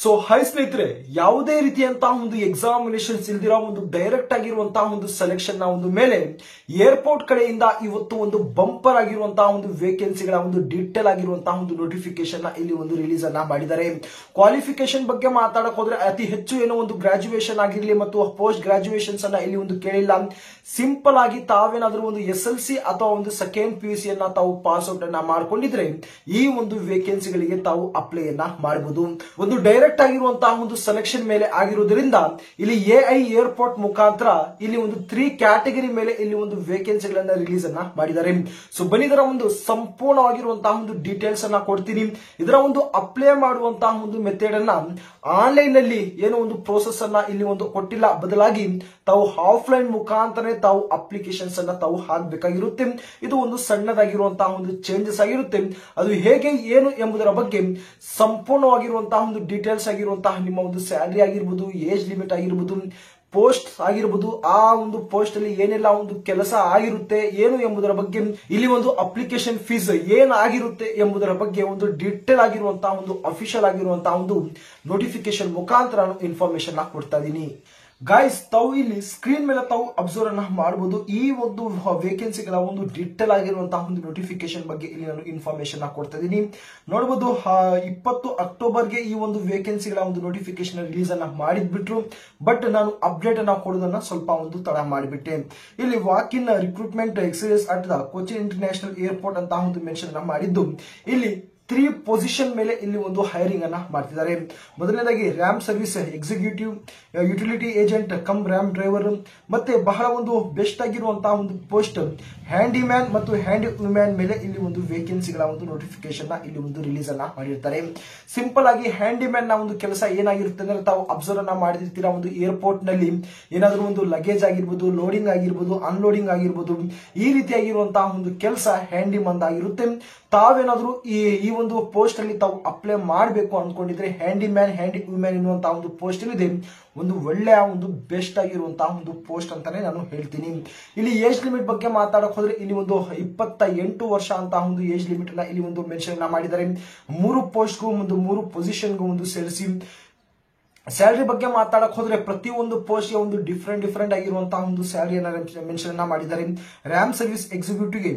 So high ಸ್ನೇಹಿತರೆ, ಯಾವುದೇ ರೀತಿಯಂತಹ ಒಂದು ಎಕ್ಸಾಮಿನೇಷನ್ಸ್ ಇಲ್ದಿರೋ ಒಂದು ಡೈರೆಕ್ಟ್ ಆಗಿರುವಂತಹ ಒಂದು ಸೆಲೆಕ್ಷನ್ ನ ಒಂದು ಮೇಲೆ ಏರ್ಪೋರ್ಟ್ ಕಡೆಯಿಂದ ಇವತ್ತು ಒಂದು ಬಂಪರ್ ಆಗಿರುವಂತಹ ಒಂದು ವೇಕೆನ್ಸಿಗಳ ಒಂದು ಡೀಟೇಲ್ ಆಗಿರುವಂತಹ ಒಂದು ನೋಟಿಫಿಕೇಶನ್ ನ ಇಲ್ಲಿ ಒಂದು ರಿಲೀಸ್ ಅನ್ನ ಮಾಡಿದ್ದಾರೆ. ಕ್ವಾಲಿಫಿಕೇಶನ್ ಬಗ್ಗೆ ಮಾತಾಡಕ್ ಹೋದ್ರೆ ಅತಿ ಹೆಚ್ಚು ಏನೋ ಒಂದು ಗ್ರಾಜುಯೇಷನ್ ಆಗಿರಲಿ ಮತ್ತು ಪೋಸ್ಟ್ ಗ್ರಾಜುಯೇಷನ್ಸ್ ಅನ್ನ ಇಲ್ಲಿ ಒಂದು ಕೇಳಿಲ್ಲ. ಸಿಂಪಲ್ ಆಗಿ ತಾವೇನಾದ್ರೂ ಒಂದು SLC ಅಥವಾ ಒಂದು ಸೆಕೆಂಡ್ PUC ಅನ್ನ ತಾವು ಪಾಸ್ ಔಟ್ ಅನ್ನ ಮಾಡ್ಕೊಂಡಿದ್ರೆ ಈ ಒಂದು ವೇಕೆನ್ಸಿಗಳಿಗೆ ತಾವು ಅಪ್ಲೈ ಅನ್ನ ಮಾಡಬಹುದು. ಒಂದು ಡೈರೆಕ್ಟ್ ಆಗಿರುವಂತಹ ಒಂದು ಸೆಲೆಕ್ಷನ್ ಮೇಲೆ ಆಗಿರುವುದರಿಂದ ಇಲ್ಲಿ AI ಏರ್ಪೋರ್ಟ್ ಮುಖಾಂತರ ಇಲ್ಲಿ ಒಂದು 3 ಕ್ಯಾಟಗರಿ ಮೇಲೆ ಇಲ್ಲಿ ಒಂದು ವೇಕೆನ್ಸಿಗಳನ್ನ ರಿಲೀಸ್ ಅನ್ನ ಮಾಡಿದ್ದಾರೆ. ಸೊ ಬನ್ನಿ ಇದರ ಒಂದು ಸಂಪೂರ್ಣವಾಗಿರುವಂತಹ ಒಂದು ಡೀಟೇಲ್ಸ್ ಅನ್ನ ಕೊಡ್ತೀನಿ. ಇದರ ಒಂದು ಅಪ್ಲೈ ಮಾಡುವಂತಹ ಒಂದು ಮೆಥಡ್ ಅನ್ನ ಆನ್ಲೈನ್ ನಲ್ಲಿ ಏನೋ ಒಂದು ಪ್ರೋಸೆಸ್ ಅನ್ನ ಇಲ್ಲಿ ಒಂದು ಕೊಟ್ಟಿಲ್ಲ, ಬದಲಾಗಿ ತಾವು ಆಫ್ಲೈನ್ ಮುಖಾಂತರ ತಾವು ಅಪ್ಲಿಕೇಶನ್ಸ್ ಅನ್ನ ತಾವು ಹಾಕಬೇಕಾಗಿರುತ್ತೆ. ಇದು ಒಂದು ಸಣ್ಣದಾಗಿರುವಂತಹ ಒಂದು ಚೇಂಜಸ್ ಆಗಿರುತ್ತೆ. ಅದು ಹೇಗೆ ಏನು ಎಂಬುದರ ಬಗ್ಗೆ ಸಂಪೂರ್ಣವಾಗಿರುವಂತಹ ಒಂದು ಡೀಟೇಲ್ಸ್ ಆಗಿರುವಂತಹ ನಿಮ್ಮ ಒಂದು ಸ್ಯಾಲರಿ ಆಗಿರ್ಬೋದು, ಏಜ್ ಲಿಮಿಟ್ ಆಗಿರ್ಬೋದು, ಪೋಸ್ಟ್ ಆಗಿರ್ಬೋದು, ಆ ಒಂದು ಪೋಸ್ಟ್ ಅಲ್ಲಿ ಏನೆಲ್ಲ ಒಂದು ಕೆಲಸ ಆಗಿರುತ್ತೆ ಏನು ಎಂಬುದರ ಬಗ್ಗೆ, ಇಲ್ಲಿ ಒಂದು ಅಪ್ಲಿಕೇಶನ್ ಫೀಸ್ ಏನಾಗಿರುತ್ತೆ ಎಂಬುದರ ಬಗ್ಗೆ ಒಂದು ಡೀಟೇಲ್ ಆಗಿರುವಂತಹ ಒಂದು ಅಫಿಷಿಯಲ್ ಆಗಿರುವಂತಹ ಒಂದು ನೋಟಿಫಿಕೇಶನ್ ಮುಖಾಂತರ ಇನ್ಫಾರ್ಮೇಶನ್ ಕೊಡ್ತಾ ಇದೀನಿ. ಗಾಯ್ಸ್, ತಾವು ಇಲ್ಲಿ ಸ್ಕ್ರೀನ್ ಮೇಲೆ ತಾವು ಅಬ್ಸರ್ವ್ ಅನ್ನ ಮಾಡಬಹುದು. ಈ ಒಂದು ವೇಕೆನ್ಸಿಗಳ ಒಂದು ಡೀಟೇಲ್ ಆಗಿರುವಂತಹ ಒಂದು ನೋಟಿಫಿಕೇಶನ್ ಬಗ್ಗೆ ಇಲ್ಲಿ ನಾನು ಇನ್ಫಾರ್ಮೇಶನ್ ಕೊಡ್ತಾ ಇದೀನಿ. ನೋಡಬಹುದು 20 ಅಕ್ಟೋಬರ್ಗೆ ಈ ಒಂದು ವೇಕೆನ್ಸಿಗಳ ಒಂದು ನೋಟಿಫಿಕೇಶನ್ ರಿಲೀಸ್ ಅನ್ನ ಮಾಡಿದ್ಬಿಟ್ರು. ಬಟ್ ನಾನು ಅಪ್ಡೇಟ್ ಅನ್ನ ಕೊಡೋದನ್ನ ಸ್ವಲ್ಪ ಒಂದು ತಡ ಮಾಡಿಬಿಟ್ಟೆ. ಇಲ್ಲಿ walk in recruitment exercise at the Cochin international airport ಅಂತ ಒಂದು ಮೆನ್ಷನ್ ಅನ್ನ ಮಾಡಿದ್ದು, ಇಲ್ಲಿ 3 ಪೊಸಿಷನ್ ಮೇಲೆ ಇಲ್ಲಿ ಒಂದು ಹೈರಿಂಗ್ ಅನ್ನ ಮಾಡ್ತಿದ್ದಾರೆ. ಮೊದಲನೇದಾಗಿ RAM service executive, utility agent come RAM driver, ಮತ್ತೆ ಬಹಳ ಒಂದು ಬೆಸ್ಟ್ ಆಗಿರುವಂತಹ ಒಂದು ಪೋಸ್ಟ್ ಹ್ಯಾಂಡಿ ಮ್ಯಾನ್ ಮತ್ತು ಹ್ಯಾಂಡಿ ವುಮೆನ್ ಮೇಲೆ ಇಲ್ಲಿ ಒಂದು ವೇಕೆನ್ಸಿಗಳ ಒಂದು ನೋಟಿಫಿಕೇಶನ್ ಇಲ್ಲಿ ಒಂದು ರಿಲೀಸ್ ಅನ್ನ ಮಾಡಿರ್ತಾರೆ. ಸಿಂಪಲ್ ಆಗಿ ಹ್ಯಾಂಡಿ ಮ್ಯಾನ್ ನ ಒಂದು ಕೆಲಸ ಏನಾಗಿರುತ್ತೆ ಅಂದ್ರೆ, ತಾವು ಅಬ್ಸರ್ವ್ ಅನ್ನ ಮಾಡಿರ್ತೀರಾ, ಒಂದು ಏರ್ಪೋರ್ಟ್ ನಲ್ಲಿ ಏನಾದ್ರೂ ಒಂದು ಲಗೇಜ್ ಆಗಿರ್ಬೋದು, ಲೋಡಿಂಗ್ ಆಗಿರ್ಬೋದು, ಅನ್ಲೋಡಿಂಗ್ ಆಗಿರ್ಬೋದು, ಈ ರೀತಿಯಾಗಿರುವಂತಹ ಒಂದು ಕೆಲಸ ಹ್ಯಾಂಡಿ ಮ್ಯಾನ್ ಆಗಿರುತ್ತೆ. ತಾವೇನಾದ್ರೂ ಈ ಒಂದು ಪೋಸ್ಟ್ ಅಲ್ಲಿ ತಾವು ಅಪ್ಲೈ ಮಾಡಬೇಕು ಅನ್ಕೊಂಡಿದ್ರೆ ಹ್ಯಾಂಡಿ ಮ್ಯಾನ್, ಹ್ಯಾಂಡಿ ವುಮೆನ್ ಎನ್ನುವಂತಹ ಒಂದು ಪೋಸ್ಟ್ ಇದೆ, ಒಂದು ಒಳ್ಳೆಯ ಒಂದು ಬೆಸ್ಟ್ ಆಗಿರುವಂತಹ ಒಂದು ಪೋಸ್ಟ್ ಅಂತಾನೆ ನಾನು ಹೇಳ್ತೀನಿ. ಇಲ್ಲಿ ಏಜ್ ಲಿಮಿಟ್ ಬಗ್ಗೆ ಮಾತಾಡಕ್ ಹೋದ್ರೆ ಇಲ್ಲಿ ಒಂದು 28 ವರ್ಷ ಅಂತ ಒಂದು ಏಜ್ ಲಿಮಿಟ್ ಅನ್ನ ಇಲ್ಲಿ ಒಂದು ಮೆನ್ಷನ್ ಮಾಡಿದ್ದಾರೆ. 3 ಪೋಸ್ಟ್ಗೂ ಒಂದು 3 ಪೊಸಿಷನ್ಗೂ ಒಂದು ಸೇರಿಸಿ. ಸ್ಯಾಲರಿ ಬಗ್ಗೆ ಮಾತಾಡಕ್ ಹೋದ್ರೆ ಪ್ರತಿಯೊಂದು ಪೋಸ್ಟ್ ಗೆ ಒಂದು ಡಿಫರೆಂಟ್ ಆಗಿರುವಂತಹ ಒಂದು ಸ್ಯಾಲರಿಯನ್ನ ಮೆನ್ಷನ್ ಮಾಡಿದ್ದಾರೆ. ರ್ಯಾಮ್ ಸರ್ವಿಸ್ ಎಕ್ಸಿಕ್ಯೂಟಿವ್ಗೆ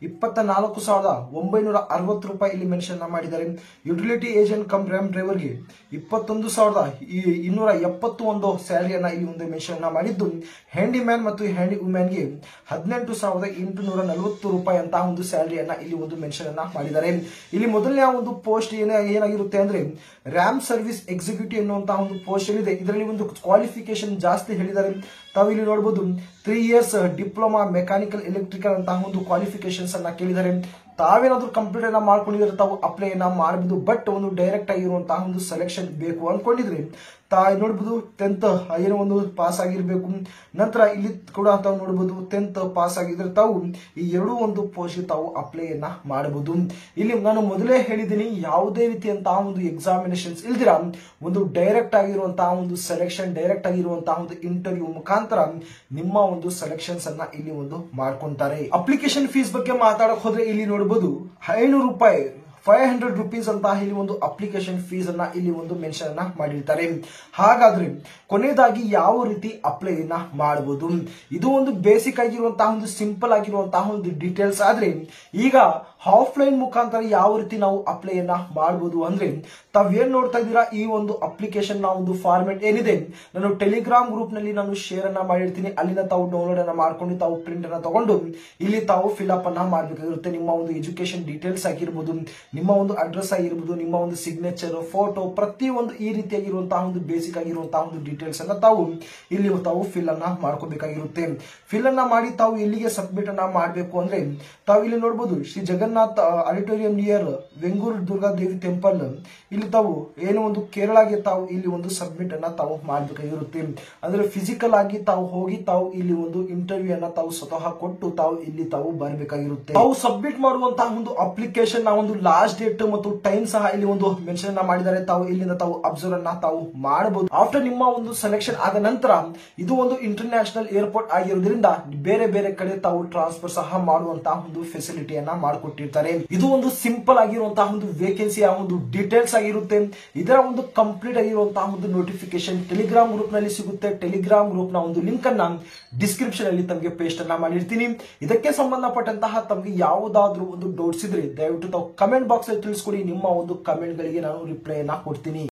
24,960 ರೂಪಾಯಿ ಇಲ್ಲಿ ಮೆನ್ಷನ್ ಮಾಡಿದ್ದಾರೆ. ಯುಟಿಲಿಟಿ ಏಜೆಂಟ್ ಕಮ್ ರ್ಯಾಮ್ ಡ್ರೈವರ್ಗೆ 21,271 ಸ್ಯಾಲರಿಯನ್ನ ಇಲ್ಲಿ ಒಂದು ಮೆನ್ಷನ್ ಮಾಡಿದ್ದು, ಹ್ಯಾಂಡಿ ಮ್ಯಾನ್ ಮತ್ತು ಹ್ಯಾಂಡಿ ವುಮೆನ್ಗೆ 18,840 ರೂಪಾಯಿ ಅಂತ ಒಂದು ಸ್ಯಾಲರಿಯನ್ನ ಇಲ್ಲಿ ಒಂದು ಮೆನ್ಷನ್ ಮಾಡಿದ್ದಾರೆ. ಇಲ್ಲಿ ಮೊದಲನೇ ಒಂದು ಪೋಸ್ಟ್ ಏನಾಗಿರುತ್ತೆ ಅಂದ್ರೆ ರ್ಯಾಮ್ ಸರ್ವಿಸ್ ಎಕ್ಸಿಕ್ಯೂಟಿವ್ ಎನ್ನುವಂತಹ ಒಂದು ಪೋಸ್ಟ್ ಇದೆ. ಇದರಲ್ಲಿ ಒಂದು ಕ್ವಾಲಿಫಿಕೇಶನ್ ಜಾಸ್ತಿ ಹೇಳಿದ್ದಾರೆ. ತಾವು ಇಲ್ಲಿ ನೋಡಬಹುದು 3 ಇಯರ್ಸ್ ಡಿಪ್ಲೊಮಾ ಮೆಕ್ಯಾನಿಕಲ್ ಎಲೆಕ್ಟ್ರಿಕಲ್ ಅಂತ ಒಂದು ಕ್ವಾಲಿಫಿಕೇಶನ್ಸ್ ಅನ್ನ ಕೇಳಿದ್ದಾರೆ. ತಾವೇನಾದ್ರೂ ಕಂಪ್ಲೀಟ್ ಅನ್ನ ಮಾಡ್ಕೊಂಡಿದ್ರೆ ತಾವು ಅಪ್ಲೈ ಅನ್ನ ಮಾಡಬಹುದು. ಬಟ್ ಒಂದು ಡೈರೆಕ್ಟ್ ಆಗಿರುವಂತಹ ಒಂದು ಸೆಲೆಕ್ಷನ್ ಬೇಕು ಅನ್ಕೊಂಡಿದ್ರೆ ತಾವು ನೋಡಬಹುದು 10th ಏನೋ ಒಂದು ಪಾಸ್ ಆಗಿರ್ಬೇಕು. ನಂತರ ಇಲ್ಲಿ ಕೂಡ ತಾವು ನೋಡಬಹುದು 10th ಪಾಸ್ ಆಗಿದ್ರೆ ತಾವು ಈ ಎರಡೂ ಒಂದು ಪೋಸ್ಟ್ ತಾವು ಅಪ್ಲೈ ಅನ್ನ ಮಾಡಬಹುದು. ಇಲ್ಲಿ ನಾನು ಮೊದಲೇ ಹೇಳಿದ್ದೀನಿ, ಯಾವುದೇ ರೀತಿಯಂತಹ ಒಂದು ಎಕ್ಸಾಮಿನೇಷನ್ಸ್ ಇಲ್ದಿರ ಒಂದು ಡೈರೆಕ್ಟ್ ಆಗಿರುವಂತಹ ಒಂದು ಸೆಲೆಕ್ಷನ್, ಡೈರೆಕ್ಟ್ ಆಗಿರುವಂತಹ ಒಂದು ಇಂಟರ್ವ್ಯೂ ಮುಖಾಂತರ ನಿಮ್ಮ ಒಂದು ಸೆಲೆಕ್ಷನ್ಸ್ ಅನ್ನ ಇಲ್ಲಿ ಒಂದು ಮಾಡ್ಕೊಂತಾರೆ. ಅಪ್ಲಿಕೇಶನ್ ಫೀಸ್ ಬಗ್ಗೆ ಮಾತಾಡಕ್ ಹೋದ್ರೆ ಇಲ್ಲಿ ನೋಡಬಹುದು 500 ರೂಪಾಯಿ, 500 ರೂಪೀಸ್ ಅಂತ ಇಲ್ಲಿ ಒಂದು ಅಪ್ಲಿಕೇಶನ್ ಫೀಸ್ ಅನ್ನ ಇಲ್ಲಿ ಒಂದು ಮೆನ್ಷನ್ ಅನ್ನ ಮಾಡಿರ್ತಾರೆ. ಹಾಗಾದ್ರೆ ಕೊನೆಯದಾಗಿ ಯಾವ ರೀತಿ ಅಪ್ಲೈ ಅನ್ನ ಮಾಡಬಹುದು, ಇದು ಒಂದು ಬೇಸಿಕ್ ಆಗಿರುವಂತಹ ಒಂದು ಸಿಂಪಲ್ ಆಗಿರುವಂತಹ ಒಂದು ಡೀಟೇಲ್ಸ್. ಆದ್ರೆ ಈಗ ಆಫ್ಲೈನ್ ಮುಖಾಂತರ ಯಾವ ರೀತಿ ನಾವು ಅಪ್ಲೈ ಅನ್ನ ಮಾಡಬಹುದು ಅಂದ್ರೆ, ತಾವೇನ್ ನೋಡ್ತಾ ಇದ್ದೀರಾ ಈ ಒಂದು ಅಪ್ಲಿಕೇಶನ್ ನ ಒಂದು ಫಾರ್ಮೆಟ್ ಏನಿದೆ, ನಾನು ಟೆಲಿಗ್ರಾಮ್ ಗ್ರೂಪ್ ನಲ್ಲಿ ನಾನು ಶೇರ್ ಅನ್ನ ಮಾಡಿರ್ತೀನಿ. ಅಲ್ಲಿಂದ ತಾವು ಡೌನ್ಲೋಡ್ ಅನ್ನ ಮಾಡ್ಕೊಂಡು ತಾವು ಪ್ರಿಂಟ್ ಅನ್ನ ತಗೊಂಡು ಇಲ್ಲಿ ತಾವು ಫಿಲ್ ಅಪ್ ಅನ್ನ ಮಾಡಬೇಕಾಗಿರುತ್ತೆ. ನಿಮ್ಮ ಒಂದು ಎಜುಕೇಶನ್ ಡೀಟೇಲ್ಸ್ ಆಗಿರ್ಬೋದು, ನಿಮ್ಮ ಒಂದು ಅಡ್ರೆಸ್ ಆಗಿರ್ಬೋದು, ನಿಮ್ಮ ಒಂದು ಸಿಗ್ನೇಚರ್, ಫೋಟೋ, ಪ್ರತಿಯೊಂದು ಈ ರೀತಿಯಾಗಿರುವಂತಹ ಒಂದು ಬೇಸಿಕ್ ಆಗಿರುವಂತಹ ಒಂದು ಡೀಟೇಲ್ಸ್ ಅನ್ನ ತಾವು ಇಲ್ಲಿ ತಾವು ಫಿಲ್ ಅನ್ನ ಮಾಡ್ಕೋಬೇಕಾಗಿರುತ್ತೆ. ಫಿಲ್ ಅನ್ನ ಮಾಡಿ ತಾವು ಎಲ್ಲಿಗೆ ಸಬ್ಮಿಟ್ ಅನ್ನ ಮಾಡಬೇಕು ಅಂದ್ರೆ, ತಾವು ಇಲ್ಲಿ ನೋಡಬಹುದು Shri Jagannath auditorium near ವೆಂಗೂರ್ Durga Devi temple, ಇಲ್ಲಿ ತಾವು ಏನೋ ಒಂದು ಕೇರಳಗೆ ತಾವು ಇಲ್ಲಿ ಒಂದು ಸಬ್ಮಿಟ್ ಅನ್ನ ತಾವು ಮಾಡಬೇಕಾಗಿರುತ್ತೆ. ಅಂದ್ರೆ ಫಿಸಿಕಲ್ ಆಗಿ ತಾವು ಹೋಗಿ ತಾವು ಇಲ್ಲಿ ಒಂದು ಇಂಟರ್ವ್ಯೂ ಅನ್ನ ತಾವು ಸ್ವತಃ ಕೊಟ್ಟು ತಾವು ಇಲ್ಲಿ ತಾವು ಬರಬೇಕಾಗಿರುತ್ತೆ. ತಾವು ಸಬ್ಮಿಟ್ ಮಾಡುವಂತಹ ಒಂದು ಅಪ್ಲಿಕೇಶನ್ ನ ಒಂದು ಲಾಸ್ಟ್ ಡೇಟ್ ಮತ್ತು ಟೈಮ್ ಸಹ ಇಲ್ಲಿ ಒಂದು ಮೆನ್ಷನ್ ಮಾಡಿದ್ದಾರೆ. ತಾವು ಇಲ್ಲಿಂದ ತಾವು ಅಬ್ಸರ್ವ್ ಅನ್ನ ತಾವು ಮಾಡಬಹುದು. ಆಫ್ಟರ್ ನಿಮ್ಮ ಒಂದು ಸೆಲೆಕ್ಷನ್ ಆದ ನಂತರ ಇದು ಒಂದು ಇಂಟರ್ನ್ಯಾಷನಲ್ ಏರ್ಪೋರ್ಟ್ ಆಗಿರೋದ್ರಿಂದ ಬೇರೆ ಬೇರೆ ಕಡೆ ತಾವು ಟ್ರಾನ್ಸ್ಫರ್ ಸಹ ಮಾಡುವಂತಹ ಒಂದು ಫೆಸಿಲಿಟಿಯನ್ನ ಮಾಡಿಕೊಟ್ಟಿದ್ದಾರೆ. ಕೊಟ್ಟಿರ್ತಾರೆ. ಇದು ಒಂದು ಸಿಂಪಲ್ ಆಗಿರುವಂತಹ ಒಂದು ವೇಕೆನ್ಸಿಯ ಒಂದು ಡೀಟೇಲ್ಸ್ ಆಗಿರುತ್ತೆ. ಇದರ ಒಂದು ಕಂಪ್ಲೀಟ್ ಆಗಿರುವಂತಹ ಒಂದು ನೋಟಿಫಿಕೇಶನ್ ಟೆಲಿಗ್ರಾಮ್ ಗ್ರೂಪ್ ನಲ್ಲಿ ಸಿಗುತ್ತೆ. ಟೆಲಿಗ್ರಾಮ್ ಗ್ರೂಪ್ ನ ಒಂದು ಲಿಂಕ್ ಅನ್ನ ಡಿಸ್ಕ್ರಿಪ್ಷನ್ ಅಲ್ಲಿ ತಮಗೆ ಪೇಸ್ಟ್ ಅನ್ನ ಮಾಡಿರ್ತೀನಿ. ಇದಕ್ಕೆ ಸಂಬಂಧಪಟ್ಟಂತಹ ತಮಗೆ ಯಾವುದಾದ್ರೂ ಒಂದು ಡೌಟ್ಸ್ ಇದ್ರೆ ದಯವಿಟ್ಟು ತಾವು ಕಮೆಂಟ್ ಬಾಕ್ಸ್ ಅಲ್ಲಿ ತಿಳಿಸ್ಕೊಡಿ. ನಿಮ್ಮ ಒಂದು ಕಮೆಂಟ್ ಗಳಿಗೆ ನಾನು ರಿಪ್ಲೈ ಅನ್ನ ಕೊಡ್ತೀನಿ.